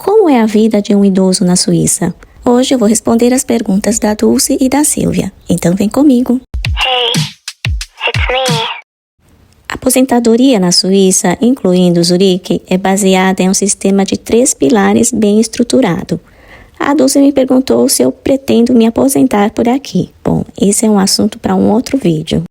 Como é a vida de um idoso na Suíça? Hoje eu vou responder as perguntas da Dulce e da Silvia. Então vem comigo. Hey, it's me. A aposentadoria na Suíça, incluindo Zurique, é baseada em um sistema de 3 pilares bem estruturado. A Dulce me perguntou se eu pretendo me aposentar por aqui. Bom, esse é um assunto para um outro vídeo.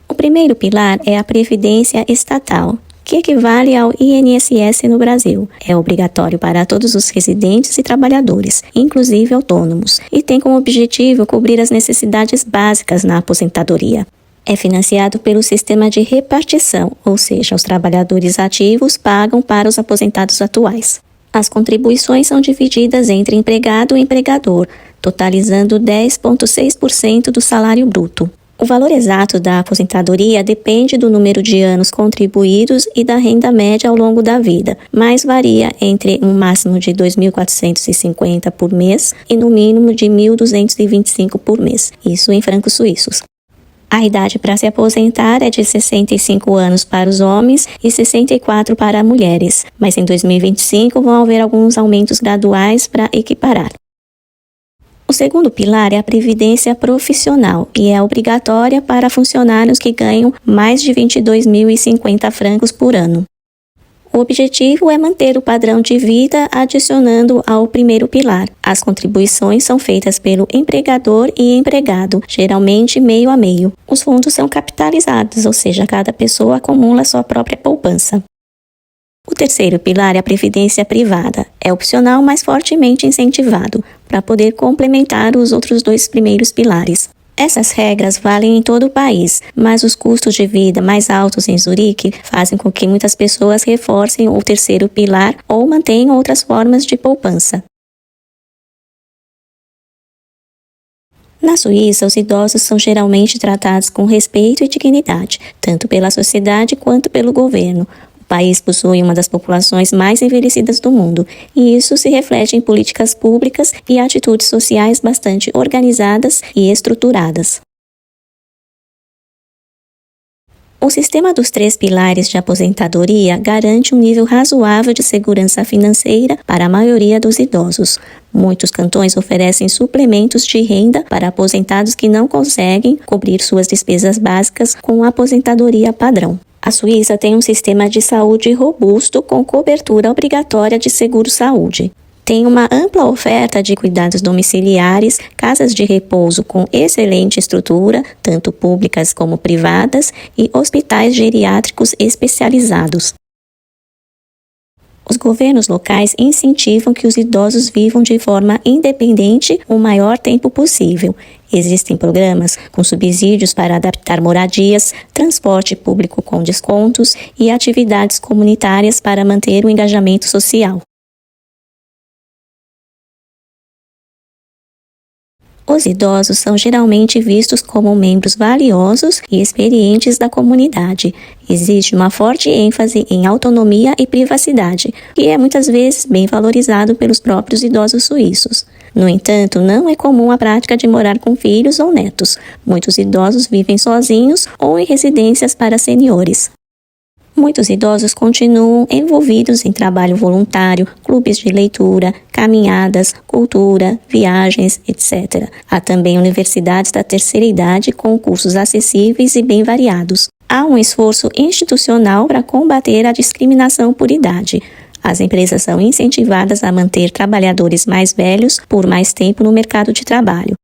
O primeiro pilar é a Previdência Estatal, que equivale ao INSS no Brasil. É obrigatório para todos os residentes e trabalhadores, inclusive autônomos, e tem como objetivo cobrir as necessidades básicas na aposentadoria. É financiado pelo sistema de repartição, ou seja, os trabalhadores ativos pagam para os aposentados atuais. As contribuições são divididas entre empregado e empregador, totalizando 10,6% do salário bruto. O valor exato da aposentadoria depende do número de anos contribuídos e da renda média ao longo da vida, mas varia entre um máximo de 2.450 por mês e no mínimo de 1.225 por mês, isso em francos suíços. A idade para se aposentar é de 65 anos para os homens e 64 para mulheres, mas em 2025 vão haver alguns aumentos graduais para equiparar. O segundo pilar é a previdência profissional e é obrigatória para funcionários que ganham mais de 22.050 francos por ano. O objetivo é manter o padrão de vida adicionando ao primeiro pilar. As contribuições são feitas pelo empregador e empregado, geralmente meio a meio. Os fundos são capitalizados, ou seja, cada pessoa acumula sua própria poupança. O terceiro pilar é a previdência privada. É opcional, mas fortemente incentivado, para poder complementar os outros 2 primeiros pilares. Essas regras valem em todo o país, mas os custos de vida mais altos em Zurique fazem com que muitas pessoas reforcem o terceiro pilar ou mantenham outras formas de poupança. Na Suíça, os idosos são geralmente tratados com respeito e dignidade, tanto pela sociedade quanto pelo governo. O país possui uma das populações mais envelhecidas do mundo, e isso se reflete em políticas públicas e atitudes sociais bastante organizadas e estruturadas. O sistema dos 3 pilares de aposentadoria garante um nível razoável de segurança financeira para a maioria dos idosos. Muitos cantões oferecem suplementos de renda para aposentados que não conseguem cobrir suas despesas básicas com a aposentadoria padrão. A Suíça tem um sistema de saúde robusto com cobertura obrigatória de seguro-saúde. Tem uma ampla oferta de cuidados domiciliares, casas de repouso com excelente estrutura, tanto públicas como privadas, e hospitais geriátricos especializados. Os governos locais incentivam que os idosos vivam de forma independente o maior tempo possível. Existem programas com subsídios para adaptar moradias, transporte público com descontos e atividades comunitárias para manter o engajamento social. Os idosos são geralmente vistos como membros valiosos e experientes da comunidade. Existe uma forte ênfase em autonomia e privacidade, que é muitas vezes bem valorizado pelos próprios idosos suíços. No entanto, não é comum a prática de morar com filhos ou netos. Muitos idosos vivem sozinhos ou em residências para seniores. Muitos idosos continuam envolvidos em trabalho voluntário, clubes de leitura, caminhadas, cultura, viagens, etc. Há também universidades da terceira idade com cursos acessíveis e bem variados. Há um esforço institucional para combater a discriminação por idade. As empresas são incentivadas a manter trabalhadores mais velhos por mais tempo no mercado de trabalho.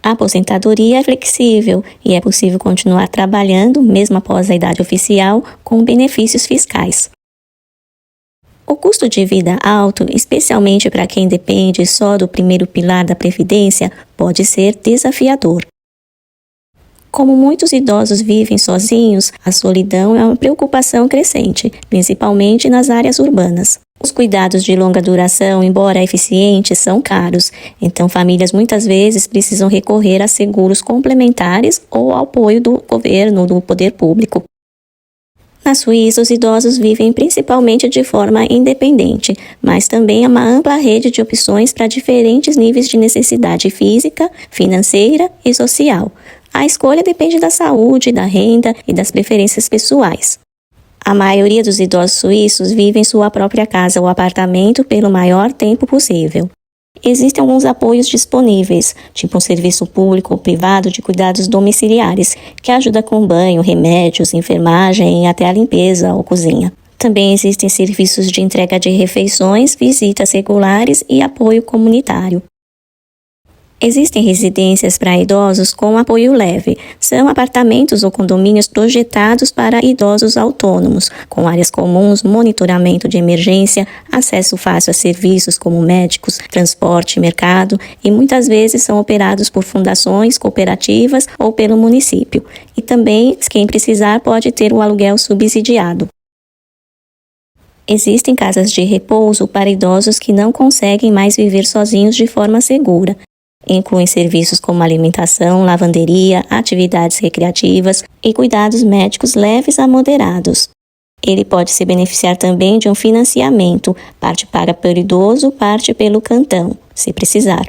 A aposentadoria é flexível e é possível continuar trabalhando, mesmo após a idade oficial, com benefícios fiscais. O custo de vida alto, especialmente para quem depende só do primeiro pilar da Previdência, pode ser desafiador. Como muitos idosos vivem sozinhos, a solidão é uma preocupação crescente, principalmente nas áreas urbanas. Os cuidados de longa duração, embora eficientes, são caros, então famílias muitas vezes precisam recorrer a seguros complementares ou ao apoio do governo, do poder público. Na Suíça, os idosos vivem principalmente de forma independente, mas também há uma ampla rede de opções para diferentes níveis de necessidade física, financeira e social. A escolha depende da saúde, da renda e das preferências pessoais. A maioria dos idosos suíços vive em sua própria casa ou apartamento pelo maior tempo possível. Existem alguns apoios disponíveis, tipo um serviço público ou privado de cuidados domiciliares, que ajuda com banho, remédios, enfermagem e até a limpeza ou cozinha. Também existem serviços de entrega de refeições, visitas regulares e apoio comunitário. Existem residências para idosos com apoio leve. São apartamentos ou condomínios projetados para idosos autônomos, com áreas comuns, monitoramento de emergência, acesso fácil a serviços como médicos, transporte, mercado, e muitas vezes são operados por fundações, cooperativas ou pelo município. E também, quem precisar pode ter o aluguel subsidiado. Existem casas de repouso para idosos que não conseguem mais viver sozinhos de forma segura. Incluem serviços como alimentação, lavanderia, atividades recreativas e cuidados médicos leves a moderados. Ele pode se beneficiar também de um financiamento, parte paga pelo idoso, parte pelo cantão, se precisar.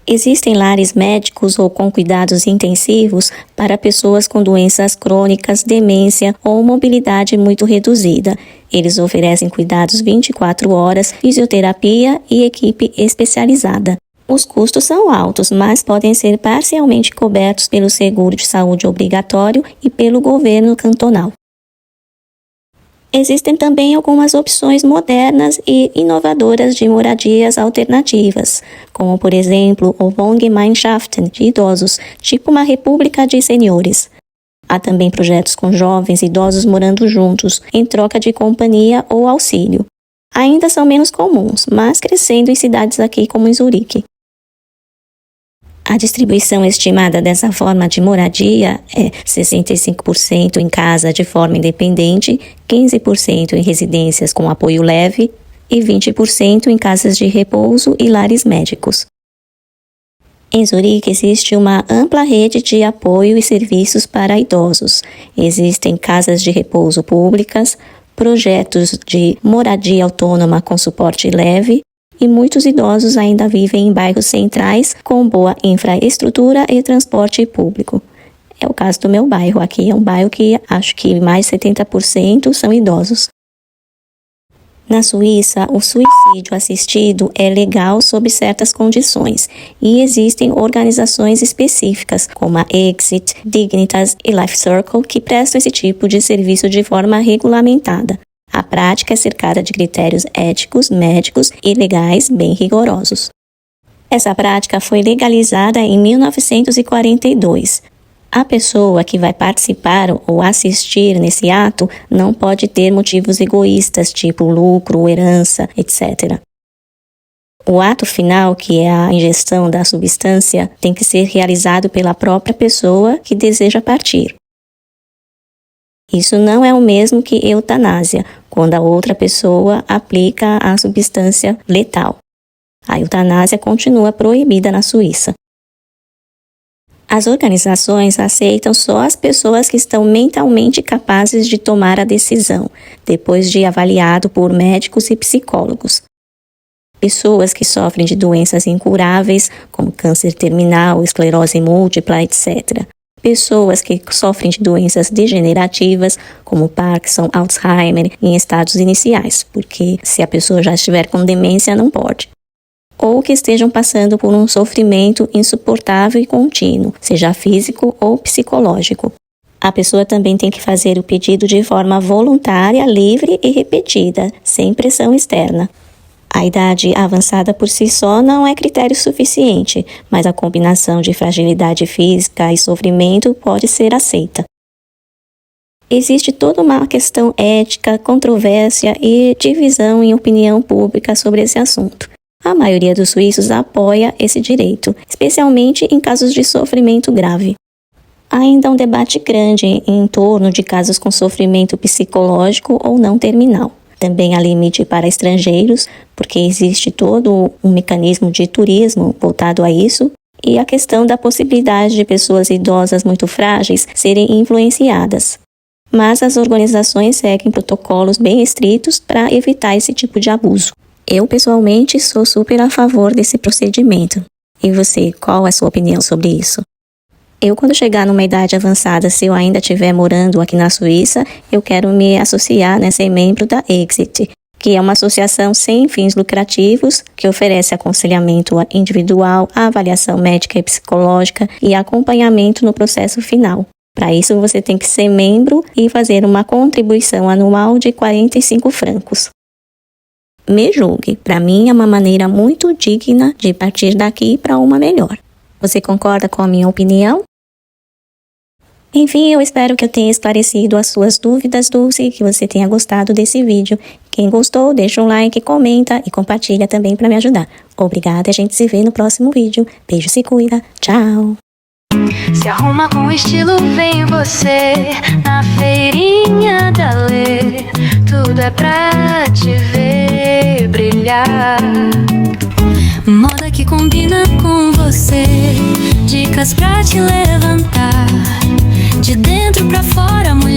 Existem lares médicos ou com cuidados intensivos para pessoas com doenças crônicas, demência ou mobilidade muito reduzida. Eles oferecem cuidados 24 horas, fisioterapia e equipe especializada. Os custos são altos, mas podem ser parcialmente cobertos pelo seguro de saúde obrigatório e pelo governo cantonal. Existem também algumas opções modernas e inovadoras de moradias alternativas, como, por exemplo, o Wohngemeinschaften de idosos, tipo uma república de senhores. Há também projetos com jovens e idosos morando juntos, em troca de companhia ou auxílio. Ainda são menos comuns, mas crescendo em cidades aqui como em Zurique. A distribuição estimada dessa forma de moradia é 65% em casa de forma independente, 15% em residências com apoio leve e 20% em casas de repouso e lares médicos. Em Zurique existe uma ampla rede de apoio e serviços para idosos. Existem casas de repouso públicas, projetos de moradia autônoma com suporte leve, e muitos idosos ainda vivem em bairros centrais com boa infraestrutura e transporte público. É o caso do meu bairro. Aqui é um bairro que acho que mais de 70% são idosos. Na Suíça, o suicídio assistido é legal sob certas condições e existem organizações específicas como a Exit, Dignitas e Life Circle que prestam esse tipo de serviço de forma regulamentada. A prática é cercada de critérios éticos, médicos e legais bem rigorosos. Essa prática foi legalizada em 1942. A pessoa que vai participar ou assistir nesse ato não pode ter motivos egoístas, tipo lucro, herança, etc. O ato final, que é a ingestão da substância, tem que ser realizado pela própria pessoa que deseja partir. Isso não é o mesmo que eutanásia, quando a outra pessoa aplica a substância letal. A eutanásia continua proibida na Suíça. As organizações aceitam só as pessoas que estão mentalmente capazes de tomar a decisão, depois de avaliado por médicos e psicólogos. Pessoas que sofrem de doenças incuráveis, como câncer terminal, esclerose múltipla, etc. Pessoas que sofrem de doenças degenerativas, como Parkinson, Alzheimer, em estados iniciais, porque se a pessoa já estiver com demência, não pode. Ou que estejam passando por um sofrimento insuportável e contínuo, seja físico ou psicológico. A pessoa também tem que fazer o pedido de forma voluntária, livre e repetida, sem pressão externa. A idade avançada por si só não é critério suficiente, mas a combinação de fragilidade física e sofrimento pode ser aceita. Existe toda uma questão ética, controvérsia e divisão em opinião pública sobre esse assunto. A maioria dos suíços apoia esse direito, especialmente em casos de sofrimento grave. Há ainda um debate grande em torno de casos com sofrimento psicológico ou não terminal. Também há limite para estrangeiros, porque existe todo um mecanismo de turismo voltado a isso, e a questão da possibilidade de pessoas idosas muito frágeis serem influenciadas. Mas as organizações seguem protocolos bem estritos para evitar esse tipo de abuso. Eu, pessoalmente, sou super a favor desse procedimento. E você, qual é a sua opinião sobre isso? Eu, quando chegar numa idade avançada, se eu ainda estiver morando aqui na Suíça, eu quero me associar, né, ser membro da Exit, que é uma associação sem fins lucrativos, que oferece aconselhamento individual, avaliação médica e psicológica e acompanhamento no processo final. Para isso, você tem que ser membro e fazer uma contribuição anual de 45 francos. Me julgue, para mim é uma maneira muito digna de partir daqui para uma melhor. Você concorda com a minha opinião? Enfim, eu espero que eu tenha esclarecido as suas dúvidas, Dulce, e que você tenha gostado desse vídeo. Quem gostou, deixa um like, comenta e compartilha também para me ajudar. Obrigada, a gente se vê no próximo vídeo. Beijo, se cuida. Tchau! Se arruma com estilo, vem você na feirinha da Lê. Tudo é pra te ver brilhar. Moda que combina com você, dicas pra te levantar. De dentro pra fora, mulher.